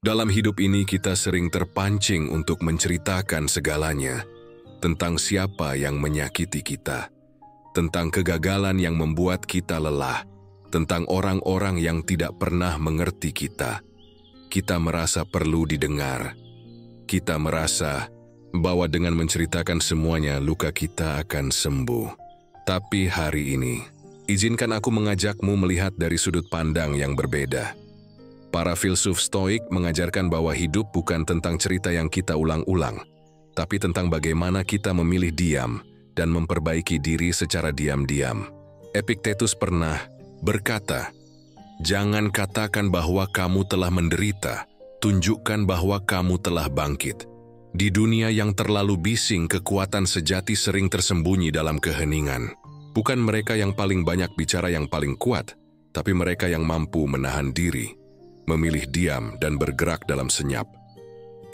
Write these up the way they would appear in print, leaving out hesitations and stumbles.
Dalam hidup ini kita sering terpancing untuk menceritakan segalanya, tentang siapa yang menyakiti kita, tentang kegagalan yang membuat kita lelah, tentang orang-orang yang tidak pernah mengerti kita. Kita merasa perlu didengar. Kita merasa bahwa dengan menceritakan semuanya luka kita akan sembuh. Tapi hari ini, izinkan aku mengajakmu melihat dari sudut pandang yang berbeda. Para filsuf Stoik mengajarkan bahwa hidup bukan tentang cerita yang kita ulang-ulang, tapi tentang bagaimana kita memilih diam dan memperbaiki diri secara diam-diam. Epictetus pernah berkata, "Jangan katakan bahwa kamu telah menderita, tunjukkan bahwa kamu telah bangkit." Di dunia yang terlalu bising, kekuatan sejati sering tersembunyi dalam keheningan. Bukan mereka yang paling banyak bicara yang paling kuat, tapi mereka yang mampu menahan diri, memilih diam dan bergerak dalam senyap.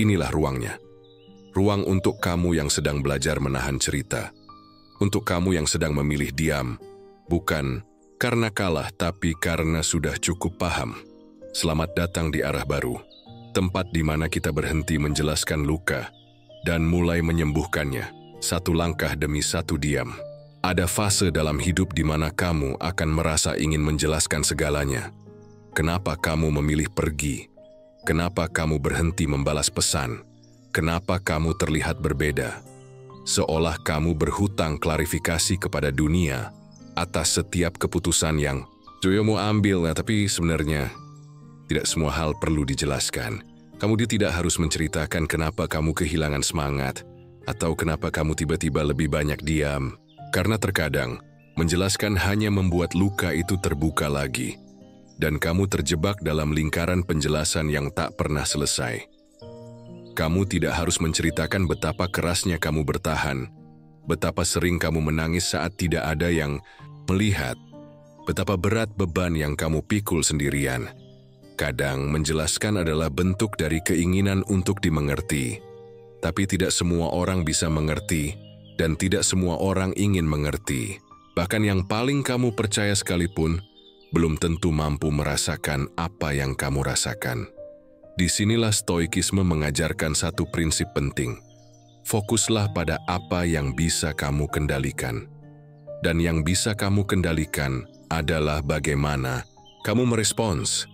Inilah ruangnya. Ruang untuk kamu yang sedang belajar menahan cerita. Untuk kamu yang sedang memilih diam, bukan karena kalah tapi karena sudah cukup paham. Selamat datang di arah baru. Tempat di mana kita berhenti menjelaskan luka dan mulai menyembuhkannya, satu langkah demi satu diam. Ada fase dalam hidup di mana kamu akan merasa ingin menjelaskan segalanya. Kenapa kamu memilih pergi? Kenapa kamu berhenti membalas pesan? Kenapa kamu terlihat berbeda? Seolah kamu berhutang klarifikasi kepada dunia atas setiap keputusan yang "Joyo ambil, tapi sebenarnya tidak semua hal perlu dijelaskan." Kamu tidak harus menceritakan kenapa kamu kehilangan semangat atau kenapa kamu tiba-tiba lebih banyak diam. Karena terkadang, menjelaskan hanya membuat luka itu terbuka lagi. Dan kamu terjebak dalam lingkaran penjelasan yang tak pernah selesai. Kamu tidak harus menceritakan betapa kerasnya kamu bertahan, betapa sering kamu menangis saat tidak ada yang melihat, betapa berat beban yang kamu pikul sendirian. Kadang menjelaskan adalah bentuk dari keinginan untuk dimengerti. Tapi tidak semua orang bisa mengerti, dan tidak semua orang ingin mengerti. Bahkan yang paling kamu percaya sekalipun, belum tentu mampu merasakan apa yang kamu rasakan. Disinilah Stoikisme mengajarkan satu prinsip penting. Fokuslah pada apa yang bisa kamu kendalikan. Dan yang bisa kamu kendalikan adalah bagaimana kamu merespons,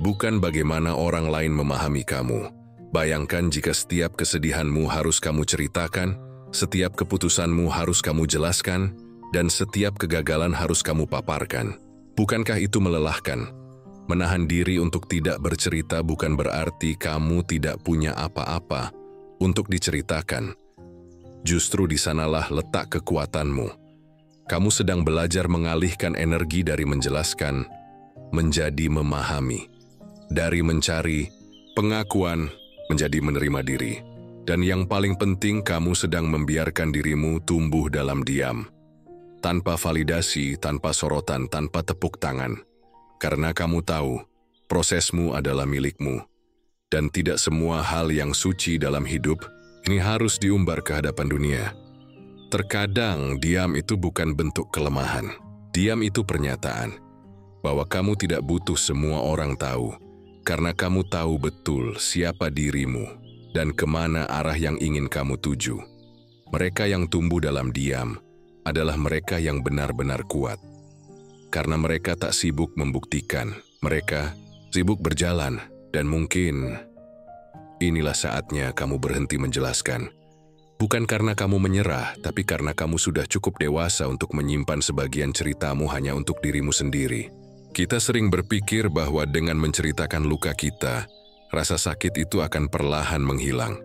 bukan bagaimana orang lain memahami kamu. Bayangkan jika setiap kesedihanmu harus kamu ceritakan, setiap keputusanmu harus kamu jelaskan, dan setiap kegagalan harus kamu paparkan. Bukankah itu melelahkan? Menahan diri untuk tidak bercerita bukan berarti kamu tidak punya apa-apa untuk diceritakan. Justru di sanalah letak kekuatanmu. Kamu sedang belajar mengalihkan energi dari menjelaskan menjadi memahami. Dari mencari pengakuan menjadi menerima diri. Dan yang paling penting, kamu sedang membiarkan dirimu tumbuh dalam diam. Tanpa validasi, tanpa sorotan, tanpa tepuk tangan. Karena kamu tahu, prosesmu adalah milikmu. Dan tidak semua hal yang suci dalam hidup ini harus diumbar ke hadapan dunia. Terkadang diam itu bukan bentuk kelemahan. Diam itu pernyataan bahwa kamu tidak butuh semua orang tahu. Karena kamu tahu betul siapa dirimu dan kemana arah yang ingin kamu tuju. Mereka yang tumbuh dalam diam adalah mereka yang benar-benar kuat. Karena mereka tak sibuk membuktikan, mereka sibuk berjalan. Dan mungkin inilah saatnya kamu berhenti menjelaskan. Bukan karena kamu menyerah, tapi karena kamu sudah cukup dewasa untuk menyimpan sebagian ceritamu hanya untuk dirimu sendiri. Kita sering berpikir bahwa dengan menceritakan luka kita, rasa sakit itu akan perlahan menghilang.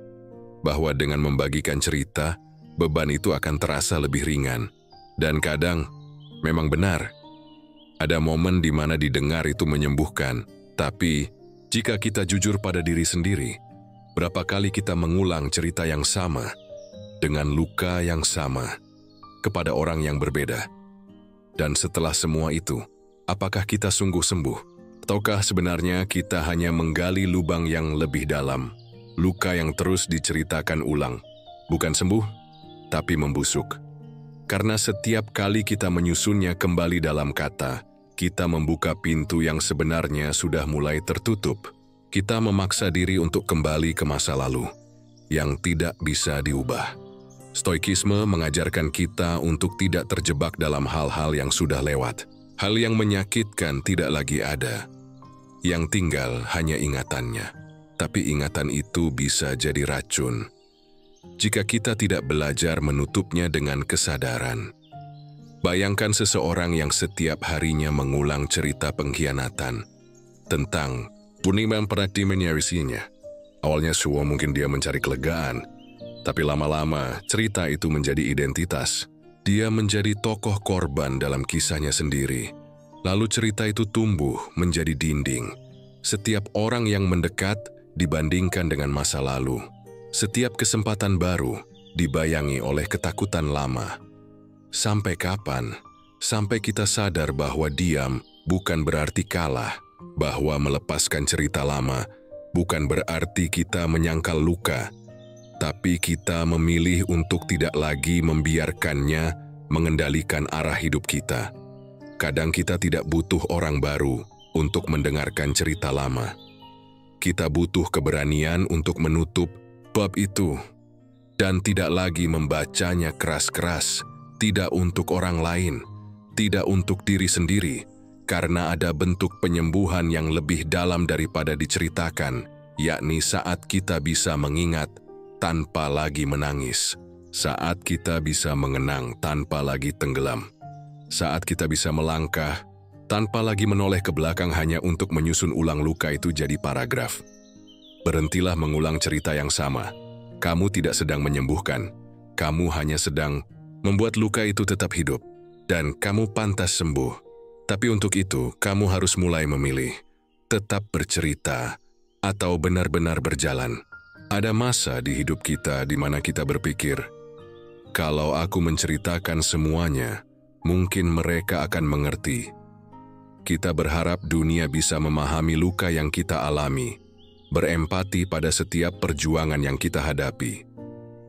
Bahwa dengan membagikan cerita, beban itu akan terasa lebih ringan. Dan kadang, memang benar, ada momen di mana didengar itu menyembuhkan. Tapi, jika kita jujur pada diri sendiri, berapa kali kita mengulang cerita yang sama, dengan luka yang sama, kepada orang yang berbeda. Dan setelah semua itu, apakah kita sungguh sembuh? Ataukah sebenarnya kita hanya menggali lubang yang lebih dalam, luka yang terus diceritakan ulang, bukan sembuh, tapi membusuk. Karena setiap kali kita menyusunnya kembali dalam kata, kita membuka pintu yang sebenarnya sudah mulai tertutup. Kita memaksa diri untuk kembali ke masa lalu yang tidak bisa diubah. Stoikisme mengajarkan kita untuk tidak terjebak dalam hal-hal yang sudah lewat. Hal yang menyakitkan tidak lagi ada. Yang tinggal hanya ingatannya. Tapi ingatan itu bisa jadi racun jika kita tidak belajar menutupnya dengan kesadaran. Bayangkan seseorang yang setiap harinya mengulang cerita pengkhianatan tentang Purnima Pradati menyarisinya. Awalnya semua mungkin dia mencari kelegaan, tapi lama-lama cerita itu menjadi identitas. Dia menjadi tokoh korban dalam kisahnya sendiri. Lalu cerita itu tumbuh menjadi dinding. Setiap orang yang mendekat dibandingkan dengan masa lalu. Setiap kesempatan baru dibayangi oleh ketakutan lama. Sampai kapan? Sampai kita sadar bahwa diam bukan berarti kalah, bahwa melepaskan cerita lama bukan berarti kita menyangkal luka, tapi kita memilih untuk tidak lagi membiarkannya mengendalikan arah hidup kita. Kadang kita tidak butuh orang baru untuk mendengarkan cerita lama. Kita butuh keberanian untuk menutup bab itu dan tidak lagi membacanya keras-keras, tidak untuk orang lain, tidak untuk diri sendiri, karena ada bentuk penyembuhan yang lebih dalam daripada diceritakan, yakni saat kita bisa mengingat tanpa lagi menangis, saat kita bisa mengenang tanpa lagi tenggelam, saat kita bisa melangkah tanpa lagi menoleh ke belakang hanya untuk menyusun ulang luka itu jadi paragraf. Berhentilah mengulang cerita yang sama. Kamu tidak sedang menyembuhkan, kamu hanya sedang membuat luka itu tetap hidup, dan kamu pantas sembuh. Tapi untuk itu, kamu harus mulai memilih, tetap bercerita, atau benar-benar berjalan. Ada masa di hidup kita di mana kita berpikir, kalau aku menceritakan semuanya, mungkin mereka akan mengerti. Kita berharap dunia bisa memahami luka yang kita alami, berempati pada setiap perjuangan yang kita hadapi.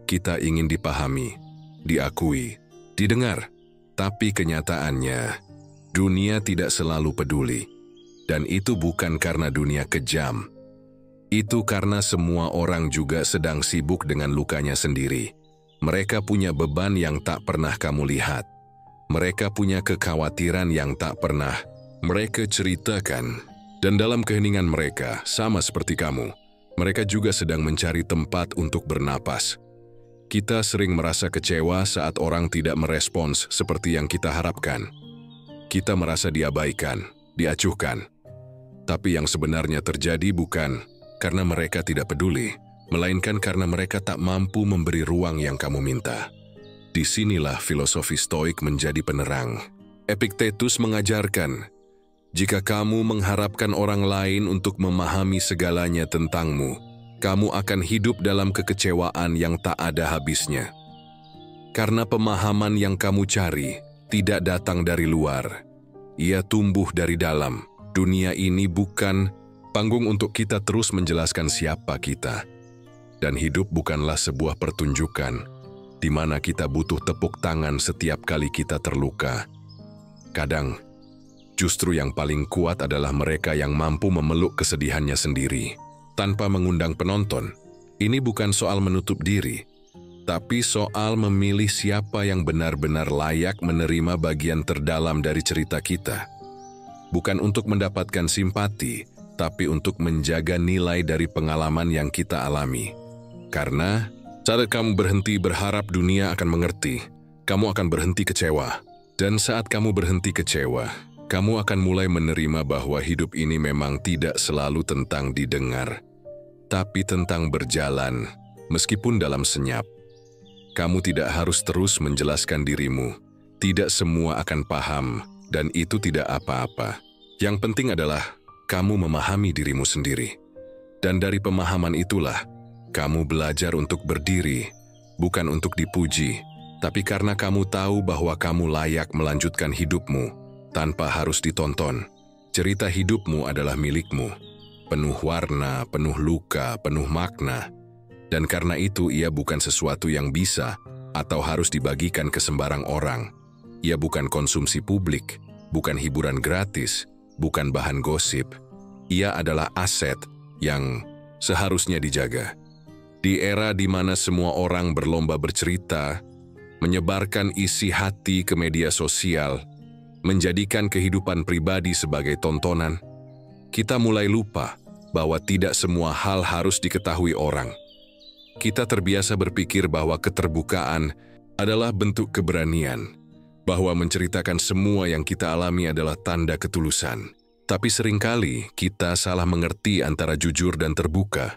Kita ingin dipahami, diakui, didengar, tapi kenyataannya, dunia tidak selalu peduli. Dan itu bukan karena dunia kejam. Itu karena semua orang juga sedang sibuk dengan lukanya sendiri. Mereka punya beban yang tak pernah kamu lihat. Mereka punya kekhawatiran yang tak pernah mereka ceritakan. Dan dalam keheningan mereka, sama seperti kamu, mereka juga sedang mencari tempat untuk bernapas. Kita sering merasa kecewa saat orang tidak merespons seperti yang kita harapkan. Kita merasa diabaikan, diacuhkan. Tapi yang sebenarnya terjadi bukan karena mereka tidak peduli, melainkan karena mereka tak mampu memberi ruang yang kamu minta. Disinilah filosofi Stoik menjadi penerang. Epictetus mengajarkan, jika kamu mengharapkan orang lain untuk memahami segalanya tentangmu, kamu akan hidup dalam kekecewaan yang tak ada habisnya. Karena pemahaman yang kamu cari tidak datang dari luar. Ia tumbuh dari dalam. Dunia ini bukan panggung untuk kita terus menjelaskan siapa kita. Dan hidup bukanlah sebuah pertunjukan, di mana kita butuh tepuk tangan setiap kali kita terluka. Kadang, justru yang paling kuat adalah mereka yang mampu memeluk kesedihannya sendiri, tanpa mengundang penonton. Ini bukan soal menutup diri, tapi soal memilih siapa yang benar-benar layak menerima bagian terdalam dari cerita kita. Bukan untuk mendapatkan simpati, tapi untuk menjaga nilai dari pengalaman yang kita alami. Karena saat kamu berhenti berharap dunia akan mengerti, kamu akan berhenti kecewa. Dan saat kamu berhenti kecewa, kamu akan mulai menerima bahwa hidup ini memang tidak selalu tentang didengar, tapi tentang berjalan, meskipun dalam senyap. Kamu tidak harus terus menjelaskan dirimu. Tidak semua akan paham, dan itu tidak apa-apa. Yang penting adalah kamu memahami dirimu sendiri. Dan dari pemahaman itulah, kamu belajar untuk berdiri, bukan untuk dipuji, tapi karena kamu tahu bahwa kamu layak melanjutkan hidupmu tanpa harus ditonton. Cerita hidupmu adalah milikmu, penuh warna, penuh luka, penuh makna. Dan karena itu ia bukan sesuatu yang bisa atau harus dibagikan ke sembarang orang. Ia bukan konsumsi publik, bukan hiburan gratis, bukan bahan gosip. Ia adalah aset yang seharusnya dijaga. Di era di mana semua orang berlomba bercerita, menyebarkan isi hati ke media sosial, menjadikan kehidupan pribadi sebagai tontonan, kita mulai lupa bahwa tidak semua hal harus diketahui orang. Kita terbiasa berpikir bahwa keterbukaan adalah bentuk keberanian, bahwa menceritakan semua yang kita alami adalah tanda ketulusan. Tapi seringkali kita salah mengerti antara jujur dan terbuka,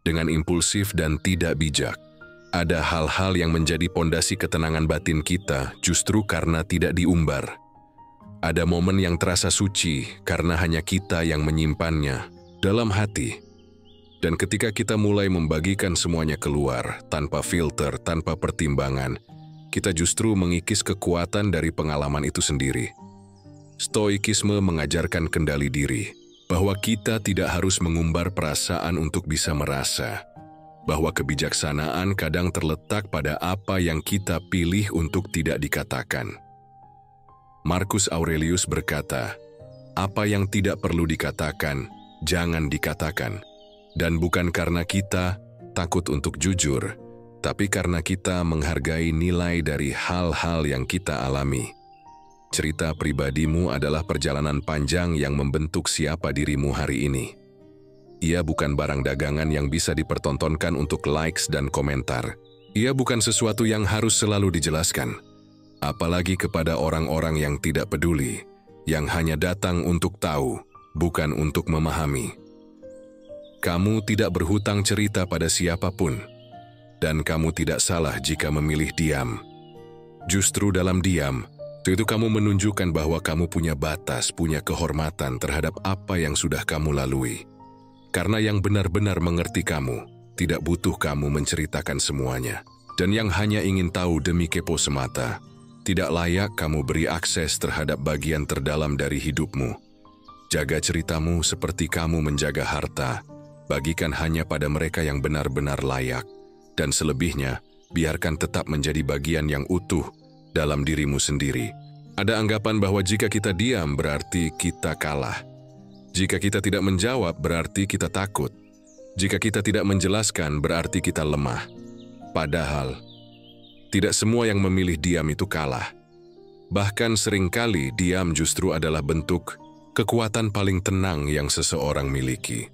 dengan impulsif dan tidak bijak. Ada hal-hal yang menjadi pondasi ketenangan batin kita justru karena tidak diumbar. Ada momen yang terasa suci karena hanya kita yang menyimpannya dalam hati. Dan ketika kita mulai membagikan semuanya keluar, tanpa filter, tanpa pertimbangan, kita justru mengikis kekuatan dari pengalaman itu sendiri. Stoikisme mengajarkan kendali diri, bahwa kita tidak harus mengumbar perasaan untuk bisa merasa, bahwa kebijaksanaan kadang terletak pada apa yang kita pilih untuk tidak dikatakan. Marcus Aurelius berkata, "Apa yang tidak perlu dikatakan, jangan dikatakan." Dan bukan karena kita takut untuk jujur, tapi karena kita menghargai nilai dari hal-hal yang kita alami. Cerita pribadimu adalah perjalanan panjang yang membentuk siapa dirimu hari ini. Ia bukan barang dagangan yang bisa dipertontonkan untuk likes dan komentar. Ia bukan sesuatu yang harus selalu dijelaskan, apalagi kepada orang-orang yang tidak peduli, yang hanya datang untuk tahu, bukan untuk memahami. Kamu tidak berhutang cerita pada siapapun, dan kamu tidak salah jika memilih diam. Justru dalam diam, itu kamu menunjukkan bahwa kamu punya batas, punya kehormatan terhadap apa yang sudah kamu lalui. Karena yang benar-benar mengerti kamu, tidak butuh kamu menceritakan semuanya. Dan yang hanya ingin tahu demi kepo semata, tidak layak kamu beri akses terhadap bagian terdalam dari hidupmu. Jaga ceritamu seperti kamu menjaga harta, bagikan hanya pada mereka yang benar-benar layak. Dan selebihnya, biarkan tetap menjadi bagian yang utuh dalam dirimu sendiri. Ada anggapan bahwa jika kita diam berarti kita kalah. Jika kita tidak menjawab berarti kita takut. Jika kita tidak menjelaskan berarti kita lemah. Padahal, tidak semua yang memilih diam itu kalah. Bahkan seringkali diam justru adalah bentuk kekuatan paling tenang yang seseorang miliki.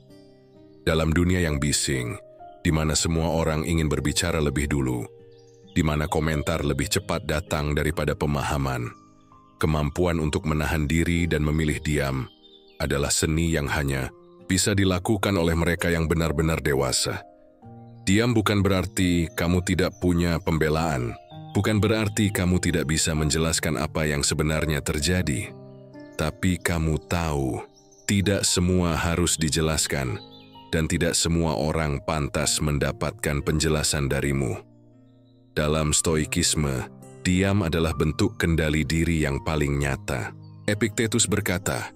Dalam dunia yang bising, di mana semua orang ingin berbicara lebih dulu, di mana komentar lebih cepat datang daripada pemahaman, kemampuan untuk menahan diri dan memilih diam adalah seni yang hanya bisa dilakukan oleh mereka yang benar-benar dewasa. Diam bukan berarti kamu tidak punya pembelaan, bukan berarti kamu tidak bisa menjelaskan apa yang sebenarnya terjadi. Tapi kamu tahu, tidak semua harus dijelaskan, dan tidak semua orang pantas mendapatkan penjelasan darimu. Dalam stoikisme, diam adalah bentuk kendali diri yang paling nyata. Epictetus berkata,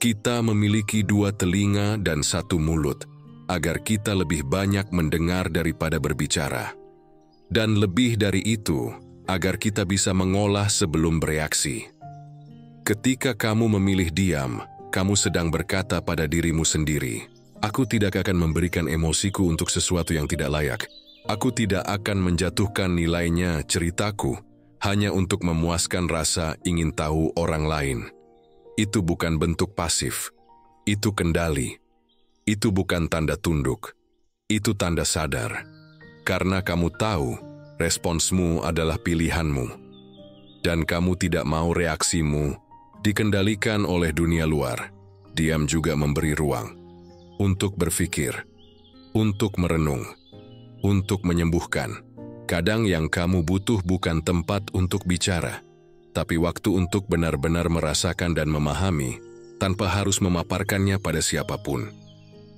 "Kita memiliki 2 telinga dan 1 mulut, agar kita lebih banyak mendengar daripada berbicara. Dan lebih dari itu, agar kita bisa mengolah sebelum bereaksi." Ketika kamu memilih diam, kamu sedang berkata pada dirimu sendiri, "Aku tidak akan memberikan emosiku untuk sesuatu yang tidak layak. Aku tidak akan menjatuhkan nilainya ceritaku hanya untuk memuaskan rasa ingin tahu orang lain." Itu bukan bentuk pasif, itu kendali. Itu bukan tanda tunduk, itu tanda sadar. Karena kamu tahu, responsmu adalah pilihanmu. Dan kamu tidak mau reaksimu dikendalikan oleh dunia luar. Diam juga memberi ruang untuk berpikir, untuk merenung, untuk menyembuhkan. Kadang yang kamu butuh bukan tempat untuk bicara, tapi waktu untuk benar-benar merasakan dan memahami, tanpa harus memaparkannya pada siapapun.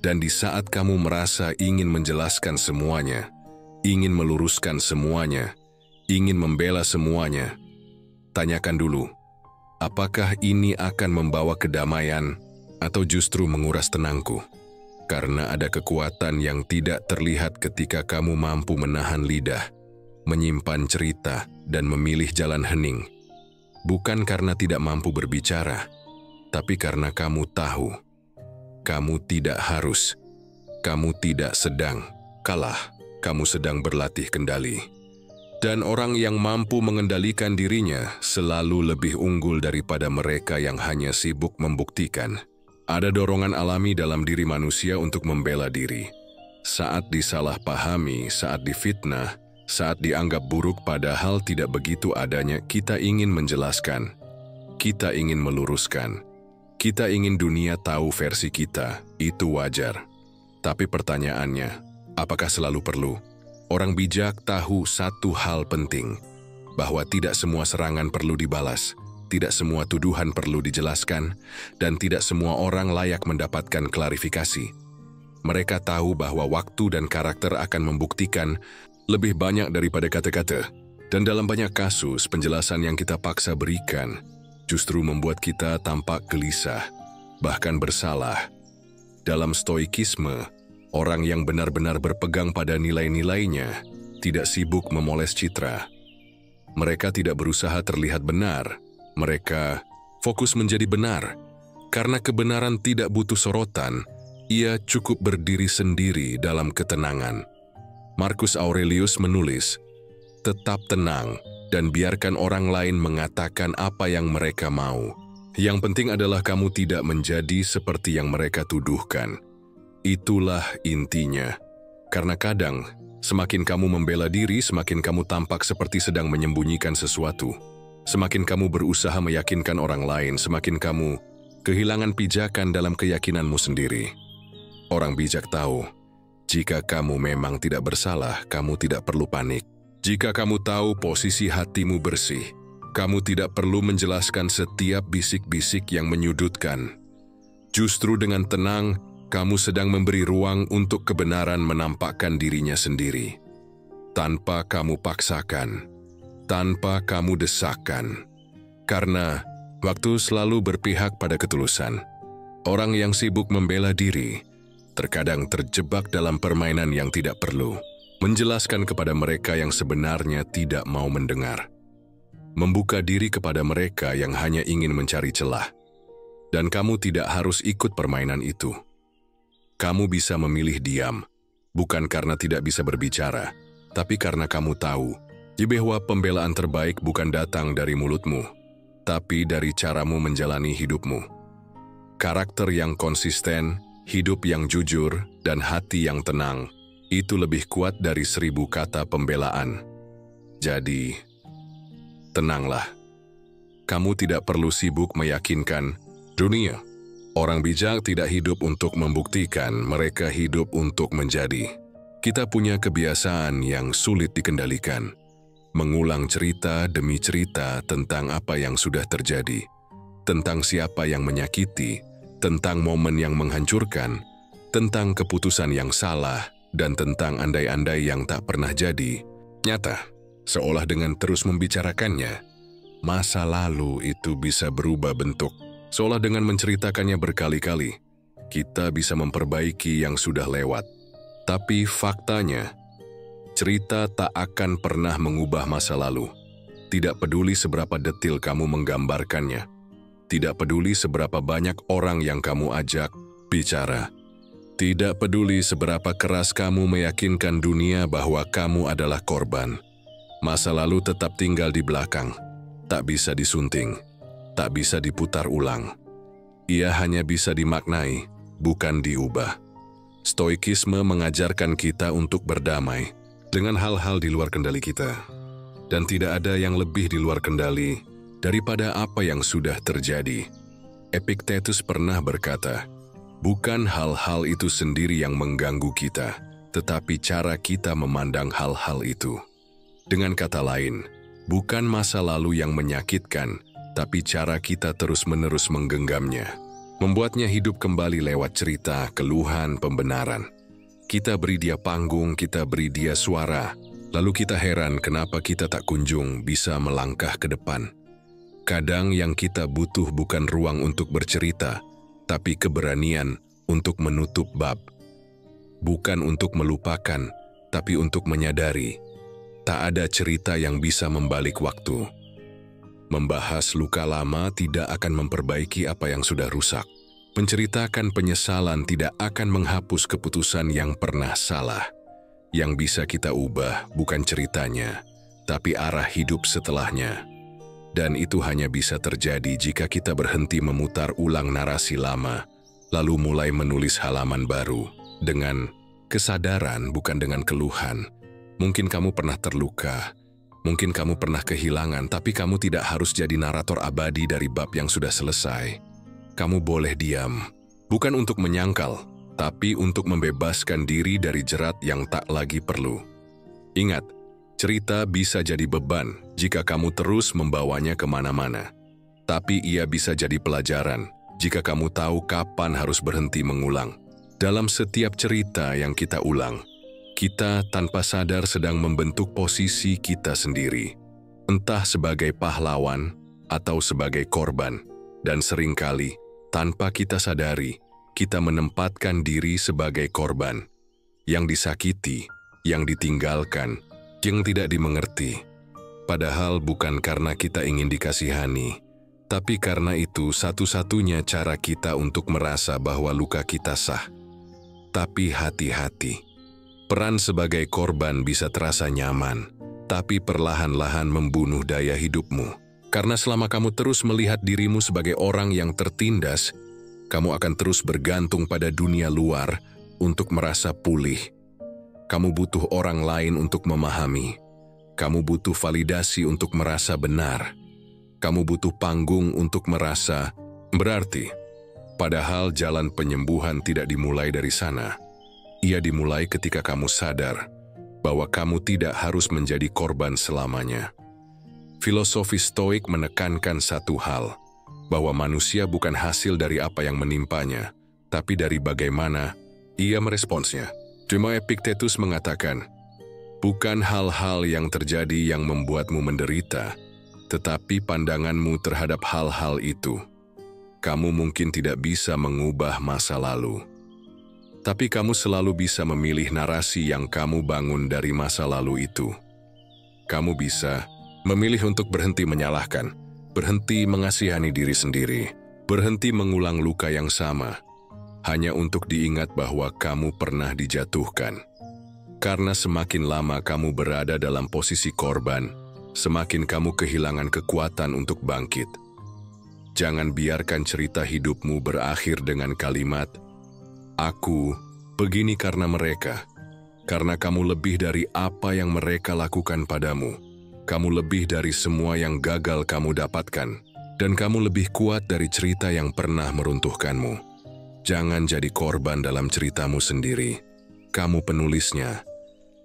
Dan di saat kamu merasa ingin menjelaskan semuanya, ingin meluruskan semuanya, ingin membela semuanya, tanyakan dulu, apakah ini akan membawa kedamaian atau justru menguras tenangku? Karena ada kekuatan yang tidak terlihat ketika kamu mampu menahan lidah, menyimpan cerita, dan memilih jalan hening. Bukan karena tidak mampu berbicara, tapi karena kamu tahu, kamu tidak harus, kamu tidak sedang kalah, kamu sedang berlatih kendali. Dan orang yang mampu mengendalikan dirinya selalu lebih unggul daripada mereka yang hanya sibuk membuktikan. Ada dorongan alami dalam diri manusia untuk membela diri. Saat disalahpahami, saat difitnah, saat dianggap buruk padahal tidak begitu adanya, kita ingin menjelaskan. Kita ingin meluruskan. Kita ingin dunia tahu versi kita. Itu wajar. Tapi pertanyaannya, apakah selalu perlu? Orang bijak tahu satu hal penting, bahwa tidak semua serangan perlu dibalas, tidak semua tuduhan perlu dijelaskan, dan tidak semua orang layak mendapatkan klarifikasi. Mereka tahu bahwa waktu dan karakter akan membuktikan lebih banyak daripada kata-kata, dan dalam banyak kasus penjelasan yang kita paksa berikan justru membuat kita tampak gelisah, bahkan bersalah. Dalam stoikisme, orang yang benar-benar berpegang pada nilai-nilainya tidak sibuk memoles citra. Mereka tidak berusaha terlihat benar. Mereka fokus menjadi benar. Karena kebenaran tidak butuh sorotan, ia cukup berdiri sendiri dalam ketenangan. Marcus Aurelius menulis, "Tetap tenang dan biarkan orang lain mengatakan apa yang mereka mau. Yang penting adalah kamu tidak menjadi seperti yang mereka tuduhkan." Itulah intinya. Karena kadang, semakin kamu membela diri, semakin kamu tampak seperti sedang menyembunyikan sesuatu. Semakin kamu berusaha meyakinkan orang lain, semakin kamu kehilangan pijakan dalam keyakinanmu sendiri. Orang bijak tahu, jika kamu memang tidak bersalah, kamu tidak perlu panik. Jika kamu tahu posisi hatimu bersih, kamu tidak perlu menjelaskan setiap bisik-bisik yang menyudutkan. Justru dengan tenang, kamu sedang memberi ruang untuk kebenaran menampakkan dirinya sendiri. Tanpa kamu paksakan, tanpa kamu desakkan. Karena waktu selalu berpihak pada ketulusan. Orang yang sibuk membela diri, terkadang terjebak dalam permainan yang tidak perlu. Menjelaskan kepada mereka yang sebenarnya tidak mau mendengar. Membuka diri kepada mereka yang hanya ingin mencari celah. Dan kamu tidak harus ikut permainan itu. Kamu bisa memilih diam, bukan karena tidak bisa berbicara, tapi karena kamu tahu bahwa pembelaan terbaik bukan datang dari mulutmu, tapi dari caramu menjalani hidupmu. Karakter yang konsisten, hidup yang jujur, dan hati yang tenang, itu lebih kuat dari 1000 kata pembelaan. Jadi, tenanglah. Kamu tidak perlu sibuk meyakinkan dunia. Orang bijak tidak hidup untuk membuktikan, mereka hidup untuk menjadi. Kita punya kebiasaan yang sulit dikendalikan. Mengulang cerita demi cerita tentang apa yang sudah terjadi. Tentang siapa yang menyakiti, tentang momen yang menghancurkan, tentang keputusan yang salah, dan tentang andai-andai yang tak pernah jadi. Nyata, seolah dengan terus membicarakannya, masa lalu itu bisa berubah bentuk. Seolah dengan menceritakannya berkali-kali, kita bisa memperbaiki yang sudah lewat. Tapi faktanya, cerita tak akan pernah mengubah masa lalu. Tidak peduli seberapa detil kamu menggambarkannya. Tidak peduli seberapa banyak orang yang kamu ajak bicara. Tidak peduli seberapa keras kamu meyakinkan dunia bahwa kamu adalah korban. Masa lalu tetap tinggal di belakang. Tak bisa disunting. Tak bisa diputar ulang. Ia hanya bisa dimaknai, bukan diubah. Stoikisme mengajarkan kita untuk berdamai dengan hal-hal di luar kendali kita. Dan tidak ada yang lebih di luar kendali daripada apa yang sudah terjadi. Epictetus pernah berkata, bukan hal-hal itu sendiri yang mengganggu kita, tetapi cara kita memandang hal-hal itu. Dengan kata lain, bukan masa lalu yang menyakitkan, tapi cara kita terus-menerus menggenggamnya. Membuatnya hidup kembali lewat cerita, keluhan, pembenaran. Kita beri dia panggung, kita beri dia suara, lalu kita heran kenapa kita tak kunjung bisa melangkah ke depan. Kadang yang kita butuh bukan ruang untuk bercerita, tapi keberanian untuk menutup bab. Bukan untuk melupakan, tapi untuk menyadari. Tak ada cerita yang bisa membalik waktu. Membahas luka lama tidak akan memperbaiki apa yang sudah rusak. Menceritakan penyesalan tidak akan menghapus keputusan yang pernah salah. Yang bisa kita ubah bukan ceritanya, tapi arah hidup setelahnya. Dan itu hanya bisa terjadi jika kita berhenti memutar ulang narasi lama, lalu mulai menulis halaman baru, dengan kesadaran bukan dengan keluhan. Mungkin kamu pernah terluka, mungkin kamu pernah kehilangan, tapi kamu tidak harus jadi narator abadi dari bab yang sudah selesai. Kamu boleh diam, bukan untuk menyangkal, tapi untuk membebaskan diri dari jerat yang tak lagi perlu. Ingat, cerita bisa jadi beban jika kamu terus membawanya kemana-mana. Tapi ia bisa jadi pelajaran jika kamu tahu kapan harus berhenti mengulang. Dalam setiap cerita yang kita ulang, kita tanpa sadar sedang membentuk posisi kita sendiri, entah sebagai pahlawan atau sebagai korban, dan seringkali, tanpa kita sadari, kita menempatkan diri sebagai korban, yang disakiti, yang ditinggalkan, yang tidak dimengerti. Padahal bukan karena kita ingin dikasihani, tapi karena itu satu-satunya cara kita untuk merasa bahwa luka kita sah. Tapi hati-hati. Peran sebagai korban bisa terasa nyaman, tapi perlahan-lahan membunuh daya hidupmu. Karena selama kamu terus melihat dirimu sebagai orang yang tertindas, kamu akan terus bergantung pada dunia luar untuk merasa pulih. Kamu butuh orang lain untuk memahami. Kamu butuh validasi untuk merasa benar. Kamu butuh panggung untuk merasa berarti. Padahal jalan penyembuhan tidak dimulai dari sana. Ia dimulai ketika kamu sadar bahwa kamu tidak harus menjadi korban selamanya. Filosofi Stoik menekankan satu hal, bahwa manusia bukan hasil dari apa yang menimpanya, tapi dari bagaimana ia meresponsnya. Homo Epictetus mengatakan, bukan hal-hal yang terjadi yang membuatmu menderita, tetapi pandanganmu terhadap hal-hal itu. Kamu mungkin tidak bisa mengubah masa lalu, tapi kamu selalu bisa memilih narasi yang kamu bangun dari masa lalu itu. Kamu bisa memilih untuk berhenti menyalahkan, berhenti mengasihani diri sendiri, berhenti mengulang luka yang sama, hanya untuk diingat bahwa kamu pernah dijatuhkan. Karena semakin lama kamu berada dalam posisi korban, semakin kamu kehilangan kekuatan untuk bangkit. Jangan biarkan cerita hidupmu berakhir dengan kalimat, "Aku begini karena mereka." Karena kamu lebih dari apa yang mereka lakukan padamu. Kamu lebih dari semua yang gagal kamu dapatkan. Dan kamu lebih kuat dari cerita yang pernah meruntuhkanmu. Jangan jadi korban dalam ceritamu sendiri. Kamu penulisnya.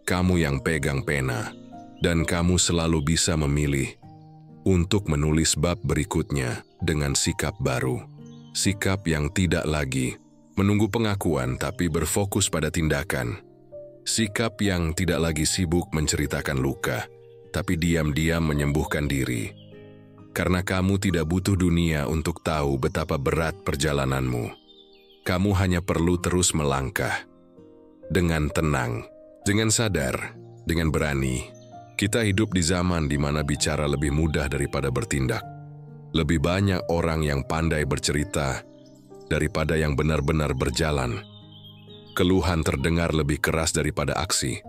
Kamu yang pegang pena. Dan kamu selalu bisa memilih untuk menulis bab berikutnya dengan sikap baru. Sikap yang tidak lagi menunggu pengakuan tapi berfokus pada tindakan. Sikap yang tidak lagi sibuk menceritakan luka, tapi diam-diam menyembuhkan diri. Karena kamu tidak butuh dunia untuk tahu betapa berat perjalananmu. Kamu hanya perlu terus melangkah. Dengan tenang, dengan sadar, dengan berani. Kita hidup di zaman di mana bicara lebih mudah daripada bertindak. Lebih banyak orang yang pandai bercerita daripada yang benar-benar berjalan. Keluhan terdengar lebih keras daripada aksi.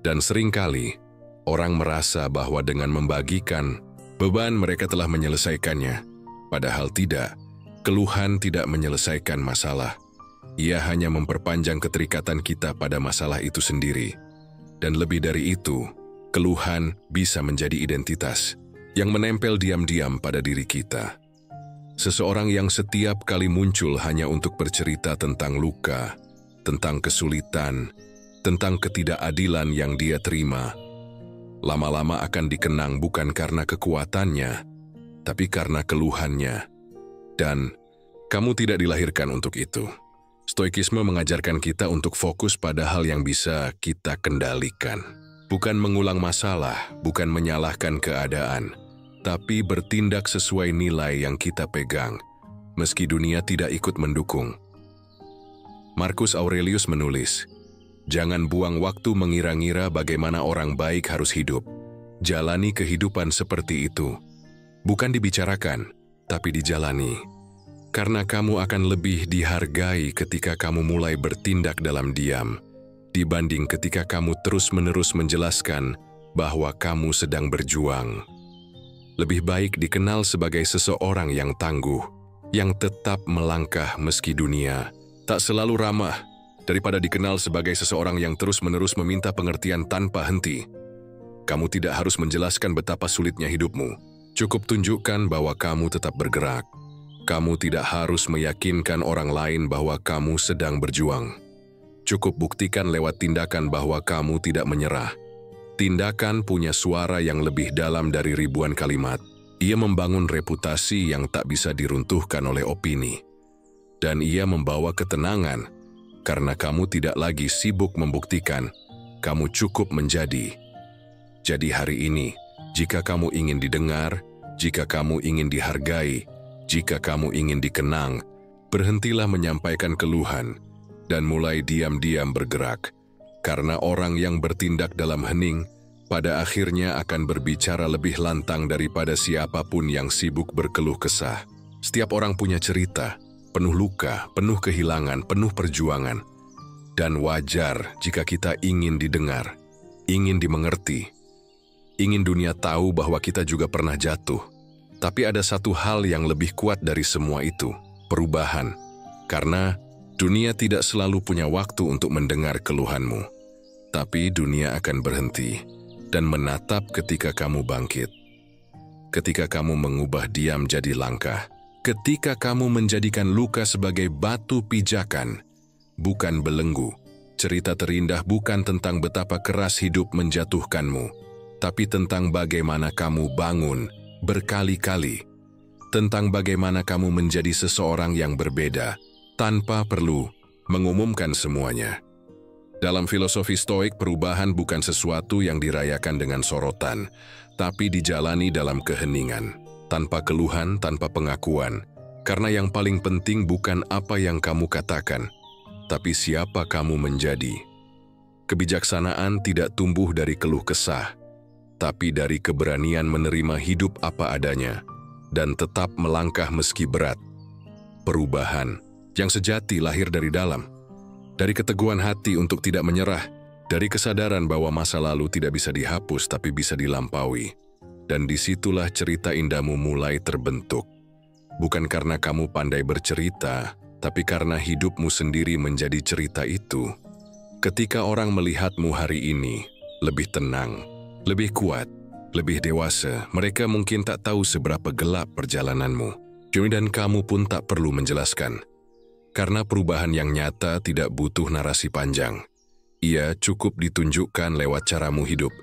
Dan seringkali, orang merasa bahwa dengan membagikan beban mereka telah menyelesaikannya. Padahal tidak, keluhan tidak menyelesaikan masalah. Ia hanya memperpanjang keterikatan kita pada masalah itu sendiri. Dan lebih dari itu, keluhan bisa menjadi identitas yang menempel diam-diam pada diri kita. Seseorang yang setiap kali muncul hanya untuk bercerita tentang luka, tentang kesulitan, tentang ketidakadilan yang dia terima, lama-lama akan dikenang bukan karena kekuatannya, tapi karena keluhannya. Dan kamu tidak dilahirkan untuk itu. Stoikisme mengajarkan kita untuk fokus pada hal yang bisa kita kendalikan. Bukan mengulang masalah, bukan menyalahkan keadaan, tapi bertindak sesuai nilai yang kita pegang, meski dunia tidak ikut mendukung. Marcus Aurelius menulis, "Jangan buang waktu mengira-ngira bagaimana orang baik harus hidup. Jalani kehidupan seperti itu. Bukan dibicarakan, tapi dijalani." Karena kamu akan lebih dihargai ketika kamu mulai bertindak dalam diam, dibanding ketika kamu terus-menerus menjelaskan bahwa kamu sedang berjuang. Lebih baik dikenal sebagai seseorang yang tangguh, yang tetap melangkah meski dunia tak selalu ramah, daripada dikenal sebagai seseorang yang terus-menerus meminta pengertian tanpa henti. Kamu tidak harus menjelaskan betapa sulitnya hidupmu. Cukup tunjukkan bahwa kamu tetap bergerak. Kamu tidak harus meyakinkan orang lain bahwa kamu sedang berjuang. Cukup buktikan lewat tindakan bahwa kamu tidak menyerah. Tindakan punya suara yang lebih dalam dari ribuan kalimat. Ia membangun reputasi yang tak bisa diruntuhkan oleh opini. Dan ia membawa ketenangan, karena kamu tidak lagi sibuk membuktikan, kamu cukup menjadi. Jadi hari ini, jika kamu ingin didengar, jika kamu ingin dihargai, jika kamu ingin dikenang, berhentilah menyampaikan keluhan, dan mulai diam-diam bergerak. Karena orang yang bertindak dalam hening, pada akhirnya akan berbicara lebih lantang daripada siapapun yang sibuk berkeluh kesah. Setiap orang punya cerita, penuh luka, penuh kehilangan, penuh perjuangan. Dan wajar jika kita ingin didengar, ingin dimengerti, ingin dunia tahu bahwa kita juga pernah jatuh. Tapi ada satu hal yang lebih kuat dari semua itu, perubahan. Karena dunia tidak selalu punya waktu untuk mendengar keluhanmu. Tapi dunia akan berhenti dan menatap ketika kamu bangkit. Ketika kamu mengubah diam jadi langkah. Ketika kamu menjadikan luka sebagai batu pijakan, bukan belenggu. Cerita terindah bukan tentang betapa keras hidup menjatuhkanmu, tapi tentang bagaimana kamu bangun berkali-kali. Tentang bagaimana kamu menjadi seseorang yang berbeda, tanpa perlu mengumumkan semuanya. Dalam filosofi Stoik, perubahan bukan sesuatu yang dirayakan dengan sorotan, tapi dijalani dalam keheningan, tanpa keluhan, tanpa pengakuan. Karena yang paling penting bukan apa yang kamu katakan, tapi siapa kamu menjadi. Kebijaksanaan tidak tumbuh dari keluh kesah, tapi dari keberanian menerima hidup apa adanya, dan tetap melangkah meski berat. Perubahan yang sejati lahir dari dalam, dari keteguhan hati untuk tidak menyerah, dari kesadaran bahwa masa lalu tidak bisa dihapus tapi bisa dilampaui. Dan disitulah cerita indahmu mulai terbentuk. Bukan karena kamu pandai bercerita, tapi karena hidupmu sendiri menjadi cerita itu. Ketika orang melihatmu hari ini, lebih tenang, lebih kuat, lebih dewasa, mereka mungkin tak tahu seberapa gelap perjalananmu. Dan kamu pun tak perlu menjelaskan. Karena perubahan yang nyata tidak butuh narasi panjang. Ia cukup ditunjukkan lewat caramu hidup.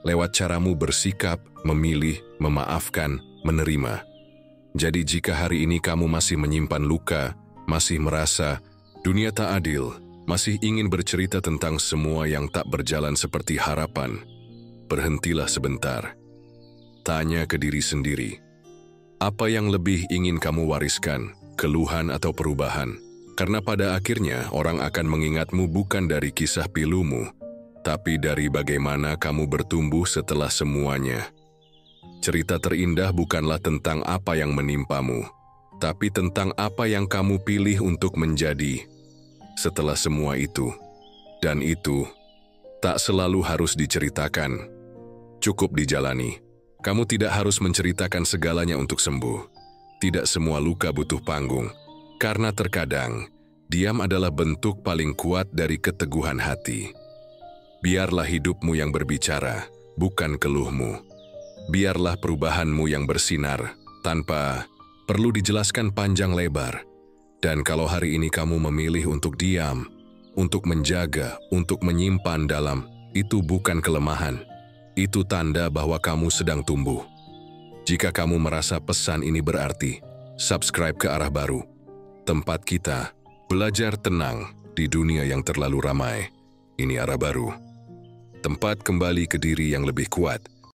Lewat caramu bersikap, memilih, memaafkan, menerima. Jadi jika hari ini kamu masih menyimpan luka, masih merasa dunia tak adil, masih ingin bercerita tentang semua yang tak berjalan seperti harapan, berhentilah sebentar. Tanya ke diri sendiri, apa yang lebih ingin kamu wariskan, keluhan atau perubahan? Karena pada akhirnya orang akan mengingatmu bukan dari kisah pilumu, tapi dari bagaimana kamu bertumbuh setelah semuanya. Cerita terindah bukanlah tentang apa yang menimpamu, tapi tentang apa yang kamu pilih untuk menjadi setelah semua itu. Dan itu tak selalu harus diceritakan, cukup dijalani. Kamu tidak harus menceritakan segalanya untuk sembuh. Tidak semua luka butuh panggung, karena terkadang diam adalah bentuk paling kuat dari keteguhan hati. Biarlah hidupmu yang berbicara, bukan keluhmu. Biarlah perubahanmu yang bersinar, tanpa perlu dijelaskan panjang lebar. Dan kalau hari ini kamu memilih untuk diam, untuk menjaga, untuk menyimpan dalam, itu bukan kelemahan. Itu tanda bahwa kamu sedang tumbuh. Jika kamu merasa pesan ini berarti, subscribe ke Arah Baru. Tempat kita belajar tenang di dunia yang terlalu ramai. Ini Arah Baru. Tempat kembali ke diri yang lebih kuat.